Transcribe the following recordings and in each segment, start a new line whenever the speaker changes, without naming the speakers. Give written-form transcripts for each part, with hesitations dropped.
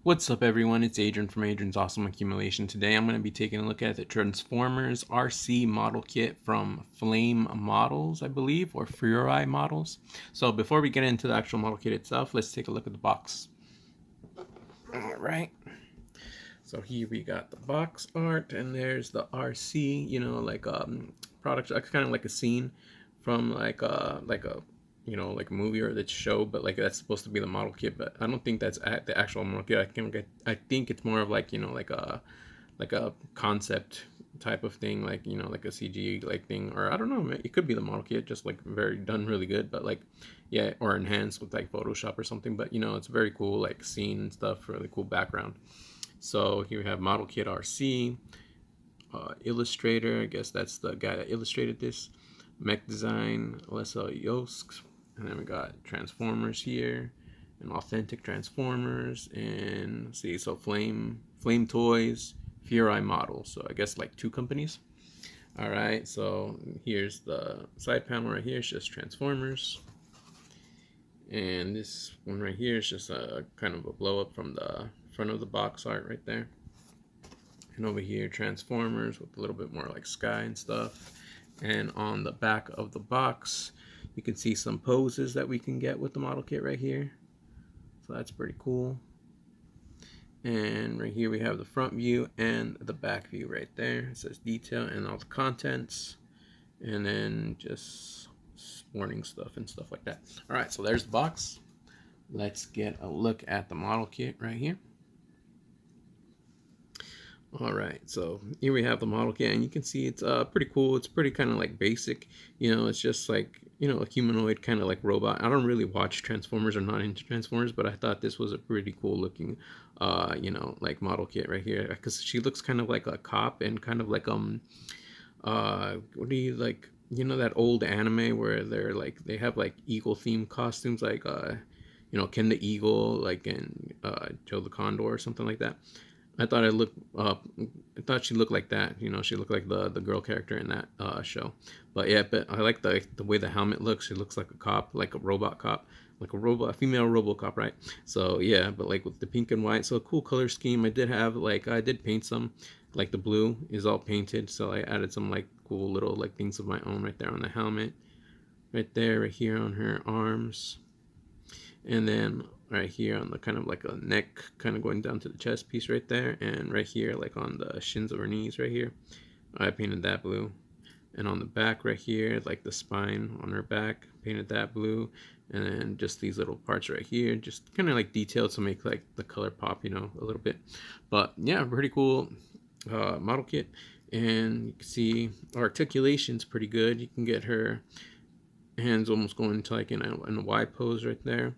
What's up, everyone? It's Adrian from Adrian's Awesome Accumulation. Today I'm going to be taking a look at the Transformers Arcee model kit from Flame Models, I believe, or Furai Models. So before we get into the actual model kit itself, let's take a look at the box. Alright, so here we got the box art, and there's the Arcee, like product, kind of like a scene from like a like a movie or the show, but like that's supposed to be the model kit, but I don't think that's the actual model kit. I think it's more of like like a concept type of thing, like like a CG like thing, or I don't know, it could be the model kit, just like very done really good, but like yeah, or enhanced with like Photoshop or something. But it's very cool, like scene and stuff, really cool background. So here we have model kit Arcee, illustrator. I guess that's the guy that illustrated this. Mech design, Adrian'sAwesomeAccumulation. And then we got Transformers here, and authentic Transformers, and see, so Flame Toys, Furai model. So I guess like two companies. All right, so here's the side panel right here. It's just Transformers, and this one right here is just a kind of a blow up from the front of the box art right there. And over here, Transformers with a little bit more like sky and stuff. And on the back of the box, you can see some poses that we can get with the model kit right here. So that's pretty cool. And right here we have the front view and the back view right there. It says detail and all the contents. And then just warning stuff and stuff like that. All right, so there's the box. Let's get a look at the model kit right here. All right, so here we have the model kit, and you can see it's pretty cool. It's pretty kind of like basic, it's just like a humanoid kind of like robot. I don't really watch Transformers or not into Transformers, but I thought this was a pretty cool looking like model kit right here, because she looks kind of like a cop, and kind of like what do you like, that old anime where they have like eagle themed costumes, like Ken the Eagle, like in Joe the Condor or something like that. I thought I thought she looked like that. She looked like the girl character in that show. But yeah, but I like the way the helmet looks. She looks like a cop, like a robot cop, like a female RoboCop, right? So yeah, but like with the pink and white, so a cool color scheme. I did paint some, like the blue is all painted, so I added some like cool little like things of my own right there on the helmet, right there, right here on her arms, and then right here on the kind of like a neck, kind of going down to the chest piece right there, and right here like on the shins of her knees right here, I painted that blue. And on the back right here, like the spine on her back, painted that blue. And then just these little parts right here, just kind of like detailed to make like the color pop, a little bit. But yeah, pretty cool model kit. And you can see articulation's pretty good. You can get her hands almost going into like in a Y pose right there.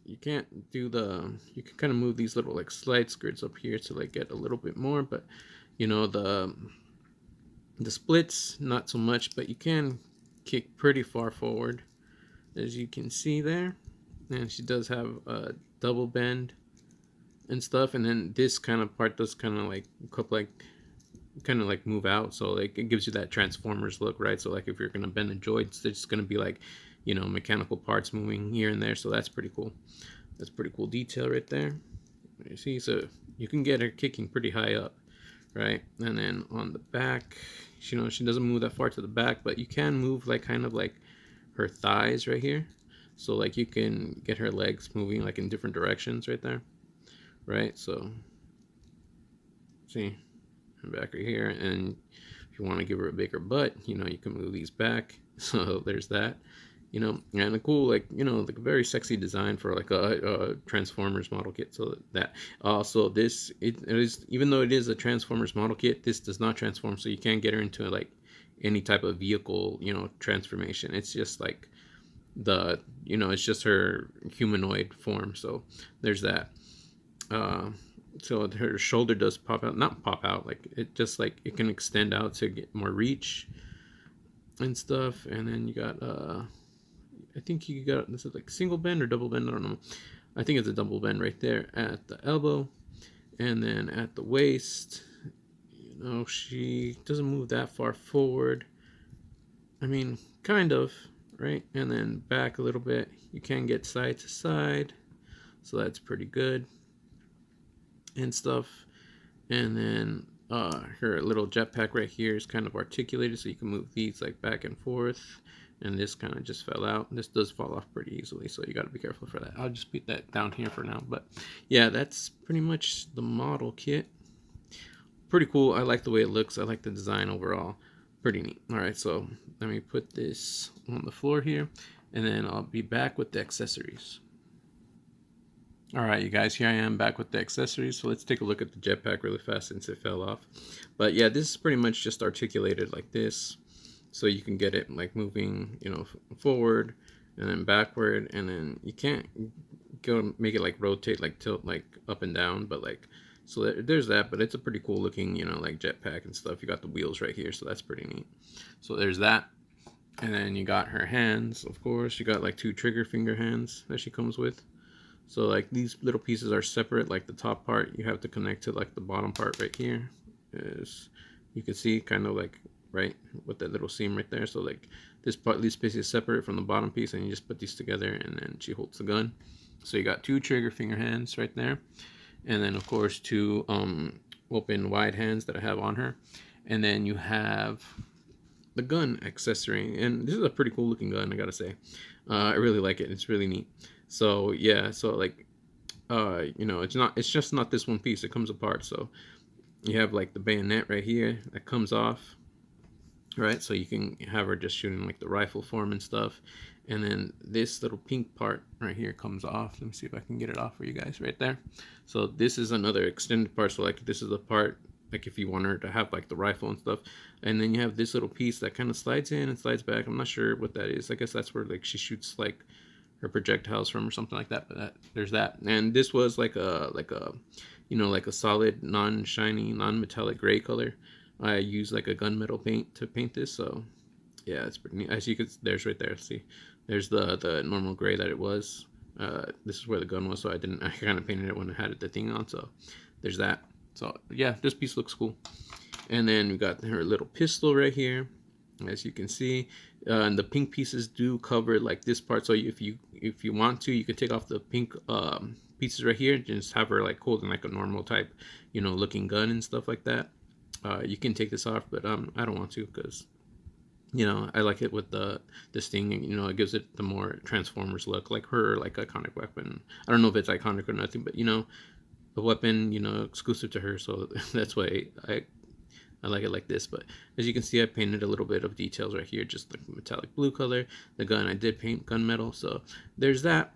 You can't do you can kind of move these little like slide skirts up here to like get a little bit more, but the splits not so much, but you can kick pretty far forward, as you can see there. And she does have a double bend and stuff, and then this kind of part does kind of like move out, so like it gives you that Transformers look, right? So like if you're gonna bend the joints, it's just gonna be like mechanical parts moving here and there. So that's pretty cool. That's pretty cool detail right there. You see, so you can get her kicking pretty high up, right? And then on the back, she doesn't move that far to the back, but you can move like kind of like her thighs right here. So like you can get her legs moving like in different directions right there, right? So see, back right here, and if you want to give her a bigger butt, you can move these back. So there's that. And a cool, like like a very sexy design for like a Transformers model kit. So that also this it is, even though it is a Transformers model kit, this does not transform, so you can't get her into like any type of vehicle transformation. It's just like it's just her humanoid form. So there's that. So her shoulder does pop out, not pop out, like it just like it can extend out to get more reach and stuff. And then you got I think you got, this is like single bend or double bend, I don't know. I think it's a double bend right there at the elbow. And then at the waist, she doesn't move that far forward. I mean, kind of, right? And then back a little bit. You can get side to side. so that's pretty good and stuff. And then her little jetpack right here is kind of articulated, so you can move these like back and forth. And this kind of just fell out. This does fall off pretty easily, so you got to be careful for that. I'll just put that down here for now. But yeah, that's pretty much the model kit. Pretty cool. I like the way it looks. I like the design overall. Pretty neat. All right, so let me put this on the floor here, and then I'll be back with the accessories. All right, you guys, here I am back with the accessories. So let's take a look at the jetpack really fast since it fell off. But yeah, this is pretty much just articulated like this. So you can get it like moving, you know, forward and then backward, and then you can't go make it like rotate, like tilt, like up and down, but like, so there's that. But it's a pretty cool looking, you know, like jetpack and stuff. You got the wheels right here, so that's pretty neat. So there's that. And then you got her hands, of course. You got like 2 trigger finger hands that she comes with. So like these little pieces are separate. Like the top part you have to connect to like the bottom part right here, as you can see, kind of like right with that little seam right there. So like this part, these pieces is separate from the bottom piece, and you just put these together, and then she holds the gun. So you got 2 trigger finger hands right there, and then of course 2 open wide hands that I have on her, and then you have the gun accessory. And this is a pretty cool looking gun, I gotta say. I really like it. It's really neat. So yeah, so like you know, it's just not this one piece. It comes apart. So you have like the bayonet right here that comes off, right? So you can have her just shooting like the rifle form and stuff. And then this little pink part right here comes off. Let me see if I can get it off for you guys right there. So this is another extended part. So like this is the part, like if you want her to have like the rifle and stuff. And then you have this little piece that kind of slides in and slides back. I'm not sure what that is. I guess that's where like she shoots like her projectiles from or something like that. But there's that. And this was like a you know, like a solid non-shiny, non-metallic gray color. I use like a gunmetal paint to paint this. So yeah, it's pretty neat. As you can, there's right there. See, there's the normal gray that it was. This is where the gun was, so I kind of painted it when I had the thing on. So there's that. So yeah, this piece looks cool. And then we got her little pistol right here, as you can see. And the pink pieces do cover like this part. So if you want to, you can take off the pink pieces right here and just have her like holding like a normal type, you know, looking gun and stuff like that. You can take this off, but I don't want to, because you know, I like it with this thing. You know, it gives it the more Transformers look, like her like iconic weapon. I don't know if it's iconic or nothing, but you know, a weapon, you know, exclusive to her. So that's why I like it like this. But as you can see, I painted a little bit of details right here, just like metallic blue color. The gun, I did paint gunmetal. So there's that.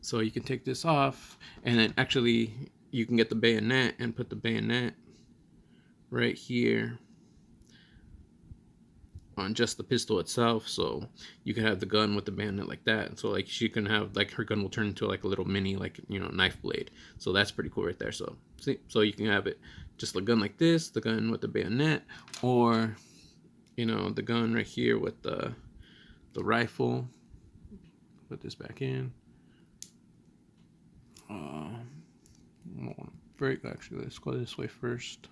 So you can take this off, and then actually you can get the bayonet and put the bayonet right here on just the pistol itself. So you can have the gun with the bayonet like that. So like she can have like her gun will turn into like a little mini, like, you know, knife blade. So that's pretty cool right there. So see, so you can have it just a gun like this, the gun with the bayonet, or you know, the gun right here with the rifle. Put this back in. Break, actually, let's go this way first.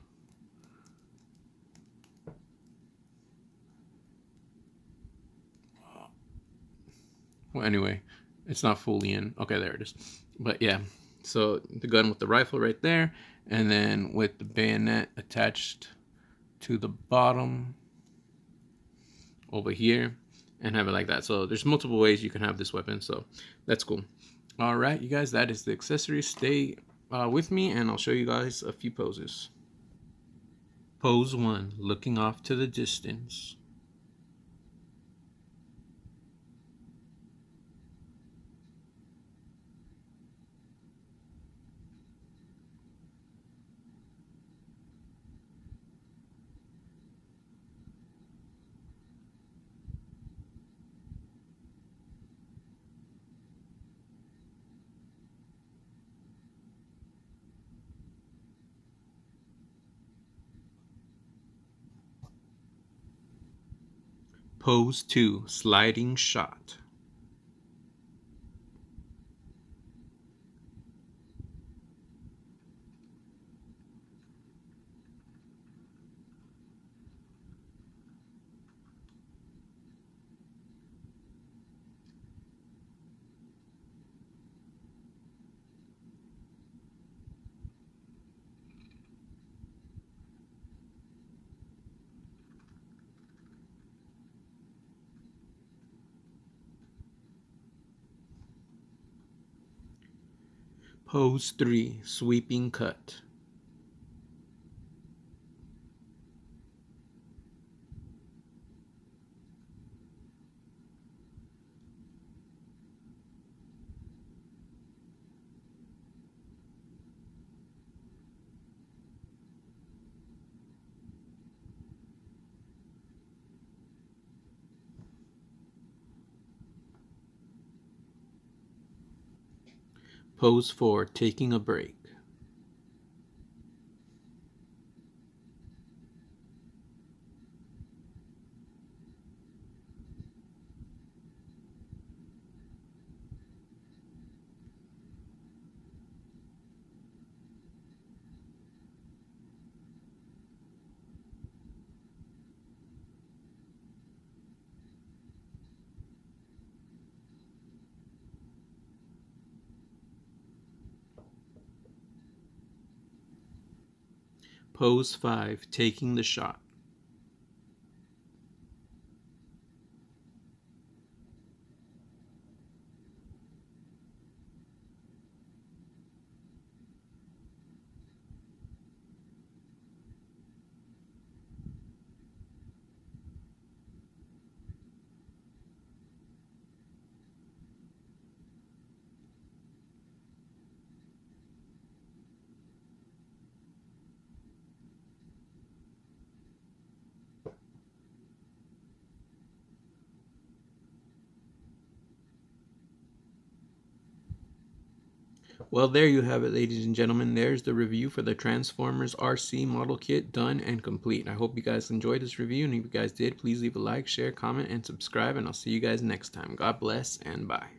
Well, anyway, it's not fully in. Okay, there it is. But yeah, so the gun with the rifle right there, and then with the bayonet attached to the bottom over here, and have it like that. So there's multiple ways you can have this weapon, so that's cool. All right, you guys, that is the accessory. Stay with me, and I'll show you guys a few poses. Pose 1, looking off to the distance. Pose 2, sliding shot. Pose 3, sweeping cut. Pose 4, taking a break. Pose 5, taking the shot. Well, there you have it, ladies and gentlemen. There's the review for the Transformers Arcee model kit, done and complete. I hope you guys enjoyed this review, and if you guys did, please leave a like, share, comment, and subscribe, and I'll see you guys next time. God bless, and bye.